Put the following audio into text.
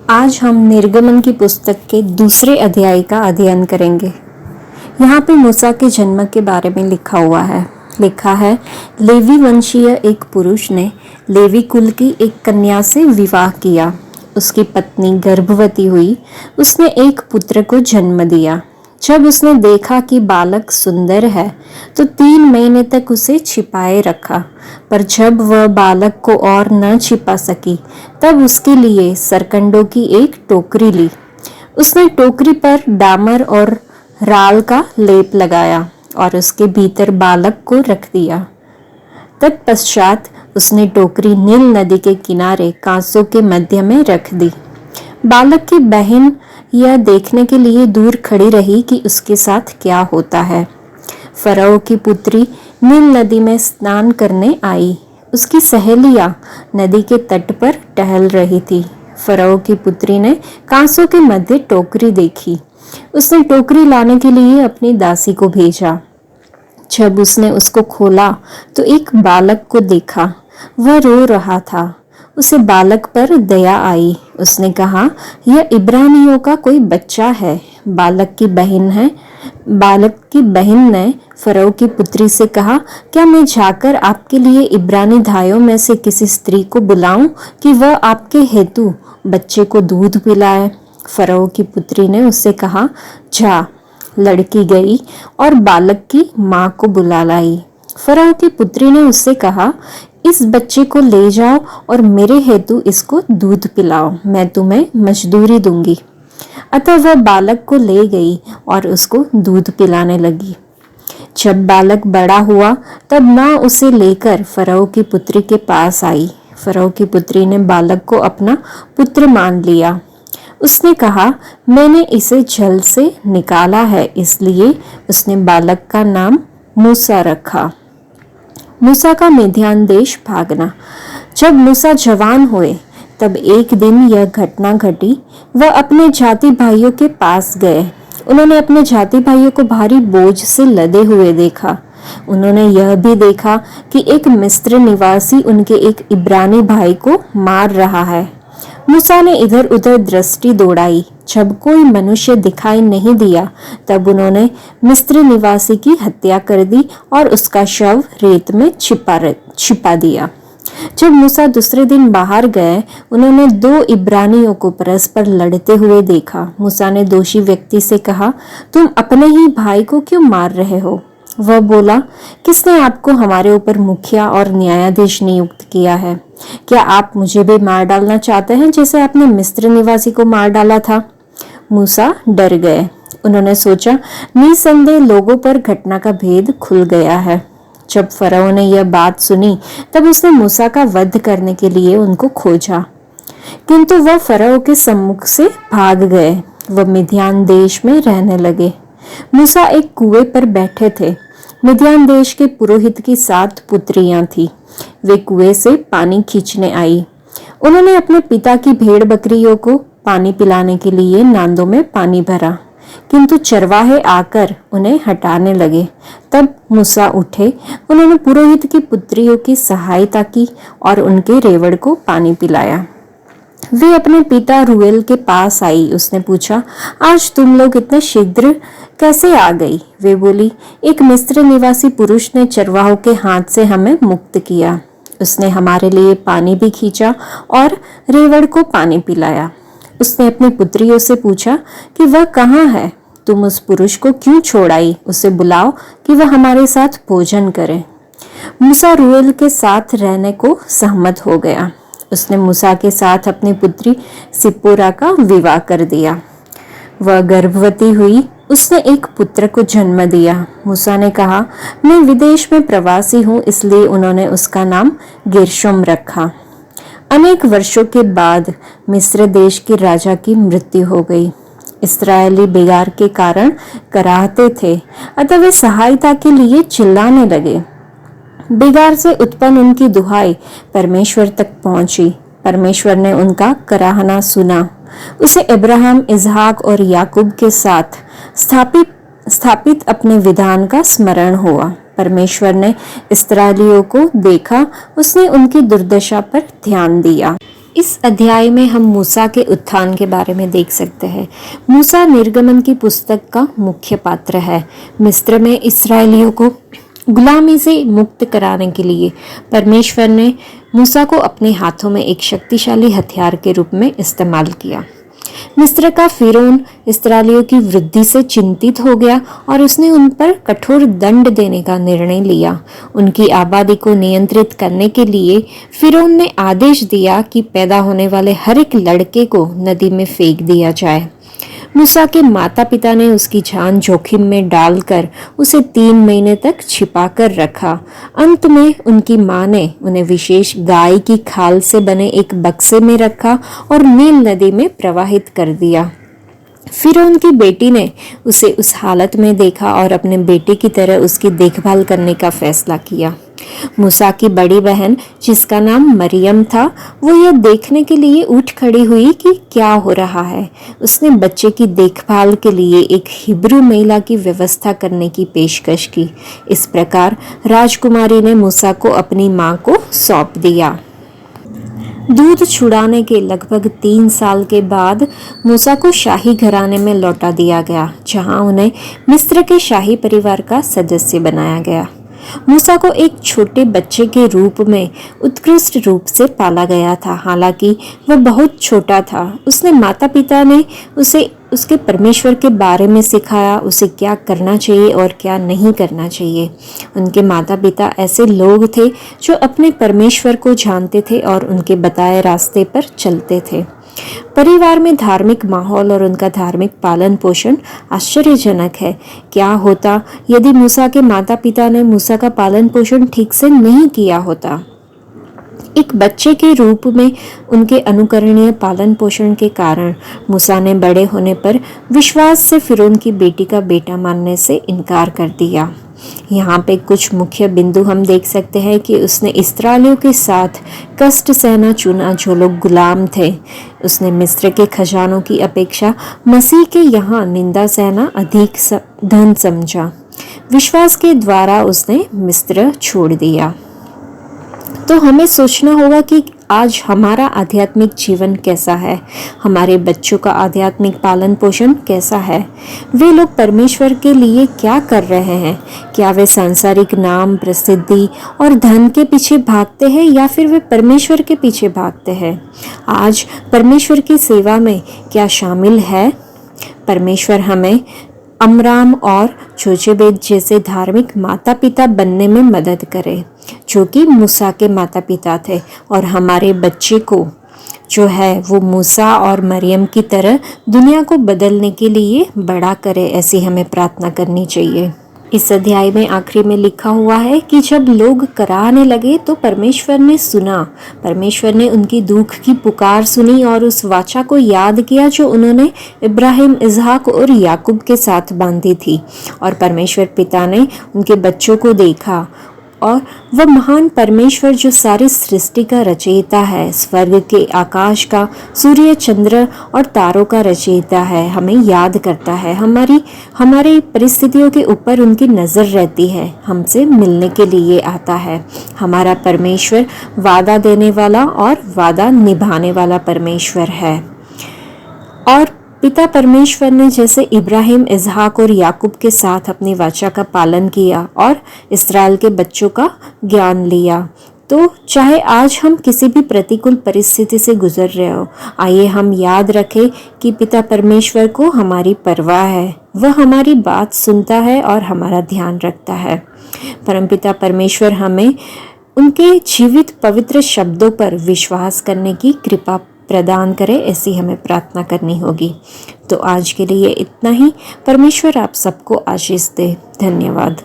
आज हम निर्गमन की पुस्तक के दूसरे अध्याय का अध्ययन करेंगे। यहाँ पे मूसा के जन्म के बारे में लिखा है लेवी वंशीय एक पुरुष ने लेवी कुल की एक कन्या से विवाह किया। उसकी पत्नी गर्भवती हुई, उसने एक पुत्र को जन्म दिया। जब उसने देखा कि बालक सुंदर है तो 3 महीने तक उसे छिपाए रखा, पर जब वह बालक को और न छिपा सकी तब उसके लिए सरकंडों की एक टोकरी ली। उसने टोकरी पर डामर और राल का लेप लगाया और उसके भीतर बालक को रख दिया। तत्पश्चात उसने टोकरी नील नदी के किनारे कांसों के मध्य में रख दी। बालक की बहन यह देखने के लिए दूर खड़ी रही कि उसके साथ क्या होता है। फराओ की पुत्री नील नदी में स्नान करने आई। उसकी सहेलियां नदी के तट पर टहल रही थी। फराओ की पुत्री ने कांसों के मध्य टोकरी देखी। उसने टोकरी लाने के लिए अपनी दासी को भेजा। जब उसने उसको खोला तो एक बालक को देखा। वह रो रहा था। उसे बालक पर दया आई। उसने कहा, यह इब्रानियों का कोई बच्चा है। बालक की बहन ने फराओ की पुत्री से कहा, क्या मैं जाकर आपके लिए इब्रानी भाइयों में से किसी स्त्री को बुलाऊं कि वह आपके हेतु बच्चे को दूध पिलाए? फराओ की पुत्री ने उससे कहा, जा। लड़की गई और बालक की माँ को बुला लाई। फराओ की पुत्री ने उससे कहा, इस बच्चे को ले जाओ और मेरे हेतु इसको दूध पिलाओ, मैं तुम्हें मजदूरी दूंगी। अतः वह बालक को ले गई और उसको दूध पिलाने लगी। जब बालक बड़ा हुआ तब माँ उसे लेकर फराओ की पुत्री के पास आई। फराओ की पुत्री ने बालक को अपना पुत्र मान लिया। उसने कहा, मैंने इसे जल से निकाला है, इसलिए उसने बालक का नाम मूसा रखा। मूसा का मिद्यान देश भागना। जब मूसा जवान हुए तब एक दिन यह घटना घटी। वह अपने जाति भाइयों के पास गए। उन्होंने अपने जाति भाइयों को भारी बोझ से लदे हुए देखा। उन्होंने यह भी देखा कि एक मिस्र निवासी उनके एक इब्रानी भाई को मार रहा है। मूसा ने इधर उधर दृष्टि दौड़ाई। जब कोई मनुष्य दिखाई नहीं दिया तब उन्होंने मिस्र निवासी की हत्या कर दी और उसका शव रेत में छिपा दिया। जब मूसा दूसरे दिन बाहर गए, उन्होंने 2 इब्रानियों को परस्पर लड़ते हुए देखा। मूसा ने दोषी व्यक्ति से कहा, तुम अपने ही भाई को क्यों मार रहे हो? वह बोला, किसने आपको हमारे ऊपर मुखिया और न्यायाधीश नियुक्त किया है? क्या आप मुझे भी मार डालना चाहते हैं जैसे आपने मिस्र निवासी को मार डाला था? मूसा डर गए। उन्होंने सोचा, निसंदेह लोगों पर घटना का भेद खुल गया है। जब फराओ ने यह बात सुनी तब उसने मूसा का वध करने के लिए उनको खोजा, किंतु वह फराओ के सम्मुख से भाग गए। वह मिद्यान देश में रहने लगे। मूसा एक कुएं पर बैठे थे। मिद्यान देश के पुरोहित की 7 पुत्रियां थी। वे कुएं से पानी खींचने आई। उन्होंने अपने पिता की भेड़ बकरियों को पानी पिलाने के लिए नांदों में पानी भरा, किंतु चरवाहे आकर उन्हें हटाने लगे। तब मूसा उठे। उन्होंने पुरोहित की पुत्रियों की सहायता की और उनके रेवड़ को पानी पिलाया। वे अपने पिता रूएल के पास आई। उसने पूछा, आज तुम लोग इतने शीघ्र कैसे आ गई? वे बोली, एक मिस्र निवासी पुरुष ने चरवाहों के हाथ से हमें मुक्त किया। उसने हमारे लिए पानी भी खींचा और रेवड़ को पानी पिलाया। उसने अपनी पुत्रियों से पूछा कि वह कहाँ है? तुम उस पुरुष को क्यों छोड़ आई? उसे बुलाओ कि वह हमारे साथ भोजन करे। मूसा रूएल के साथ रहने को सहमत हो गया। उसने मूसा के साथ अपनी पुत्री सिप्पोरा का विवाह कर दिया। वह गर्भवती हुई। उसने एक पुत्र को जन्म दिया। मूसा ने कहा, मैं विदेश में प्रवासी हूँ, इसलिए उन्होंने उसका नाम गेर्शोम रखा। अनेक वर्षों के बाद मिस्र देश के राजा की मृत्यु हो गई। इस्राएली बिगाड़ के कारण कराहते थे, अतः वे सहायता के लिए चिल्लाने लगे। बिगाड़ से उत्पन्न उनकी दुहाई परमेश्वर तक पहुंची। परमेश्वर ने उनका कराहना सुना। उसे अब्राहम, इसहाक और याकूब के साथ स्थापित अपने विधान का स्मरण हुआ। परमेश्वर ने इस्राएलियों को देखा। उसने उनकी दुर्दशा पर ध्यान दिया। इस अध्याय में हम मूसा के उत्थान के बारे में देख सकते हैं। मूसा निर्गमन की पुस्तक का मुख्य पात्र है। मिस्र में इस्राएलियों को गुलामी से मुक्त कराने के लिए परमेश्वर ने मूसा को अपने हाथों में एक शक्तिशाली हथियार के रूप में इस्तेमाल किया। मिस्र का फिरौन इस्राएलियों की वृद्धि से चिंतित हो गया और उसने उन पर कठोर दंड देने का निर्णय लिया। उनकी आबादी को नियंत्रित करने के लिए फिरौन ने आदेश दिया कि पैदा होने वाले हर एक लड़के को नदी में फेंक दिया जाए। मूसा के माता पिता ने उसकी जान जोखिम में डालकर उसे 3 महीने तक छिपा कर रखा। अंत में उनकी मां ने उन्हें विशेष गाय की खाल से बने एक बक्से में रखा और नील नदी में प्रवाहित कर दिया। फिरौन की बेटी ने उसे उस हालत में देखा और अपने बेटे की तरह उसकी देखभाल करने का फैसला किया। मूसा की बड़ी बहन, जिसका नाम मरियम था, वो यह देखने के लिए उठ खड़ी हुई कि क्या हो रहा है। उसने बच्चे की देखभाल के लिए एक हिब्रू महिला की व्यवस्था करने की पेशकश की। इस प्रकार राजकुमारी ने मूसा को अपनी मां को सौंप दिया। दूध छुड़ाने के लगभग 3 साल के बाद मूसा को शाही घराने में लौटा दिया गया, जहां उन्हें मिस्र के शाही परिवार का सदस्य बनाया गया। मूसा को एक छोटे बच्चे के रूप में उत्कृष्ट रूप से पाला गया था। हालांकि वह बहुत छोटा था, उसने माता पिता ने उसे उसके परमेश्वर के बारे में सिखाया, उसे क्या करना चाहिए और क्या नहीं करना चाहिए। उनके माता पिता ऐसे लोग थे जो अपने परमेश्वर को जानते थे और उनके बताए रास्ते पर चलते थे। परिवार में धार्मिक माहौल और उनका धार्मिक पालन पोषण आश्चर्यजनक है। क्या होता यदि मूसा के माता पिता ने मूसा का पालन पोषण ठीक से नहीं किया होता? एक बच्चे के रूप में उनके अनुकरणीय पालन पोषण के कारण मूसा ने बड़े होने पर विश्वास से फिरौन की बेटी का बेटा मानने से इनकार कर दिया। यहाँ पे कुछ मुख्य बिंदु हम देख सकते हैं कि उसने इस्राएलियों के साथ कष्ट सहना चुना जो लोग गुलाम थे। उसने मिस्र के खजानों की अपेक्षा मसीह के यहाँ निंदा सहना अधिक धन समझा। विश्वास के द्वारा उसने मिस्र छोड़ दिया। तो हमें सोचना होगा कि आज हमारा आध्यात्मिक जीवन कैसा है, हमारे बच्चों का आध्यात्मिक पालन पोषण कैसा है, वे लोग परमेश्वर के लिए क्या कर रहे हैं। क्या वे सांसारिक नाम, प्रसिद्धि और धन के पीछे भागते हैं या फिर वे परमेश्वर के पीछे भागते हैं? आज परमेश्वर की सेवा में क्या शामिल है? परमेश्वर हमें अमराम और जोचेबेद जैसे धार्मिक माता पिता बनने में मदद करे, जो कि मूसा के माता पिता थे, और हमारे बच्चे को जो है वो मूसा और मरियम की तरह दुनिया को बदलने के लिए बड़ा करे। ऐसी हमें प्रार्थना करनी चाहिए। इस अध्याय में आखिरी में लिखा हुआ है कि जब लोग कराहने लगे तो परमेश्वर ने सुना। परमेश्वर ने उनकी दुख की पुकार सुनी और उस वाचा को याद किया जो उन्होंने इब्राहिम, इसहाक और याकूब के साथ बांधी थी। और परमेश्वर पिता ने उनके बच्चों को देखा और वह महान परमेश्वर जो सारी सृष्टि का रचयिता है, स्वर्ग के आकाश का, सूर्य, चंद्र और तारों का रचयिता है, हमें याद करता है। हमारी परिस्थितियों के ऊपर उनकी नज़र रहती है, हमसे मिलने के लिए आता है। हमारा परमेश्वर वादा देने वाला और वादा निभाने वाला परमेश्वर है। और पिता परमेश्वर ने जैसे इब्राहिम, इसहाक और याकूब के साथ अपनी वाचा का पालन किया और इस्राएल के बच्चों का ज्ञान लिया, तो चाहे आज हम किसी भी प्रतिकूल परिस्थिति से गुजर रहे हो, आइए हम याद रखें कि पिता परमेश्वर को हमारी परवाह है। वह हमारी बात सुनता है और हमारा ध्यान रखता है। परमपिता परमेश्वर हमें उनके जीवित पवित्र शब्दों पर विश्वास करने की कृपा प्रदान करे, ऐसी हमें प्रार्थना करनी होगी। तो आज के लिए इतना ही। परमेश्वर आप सबको आशीष दे। धन्यवाद।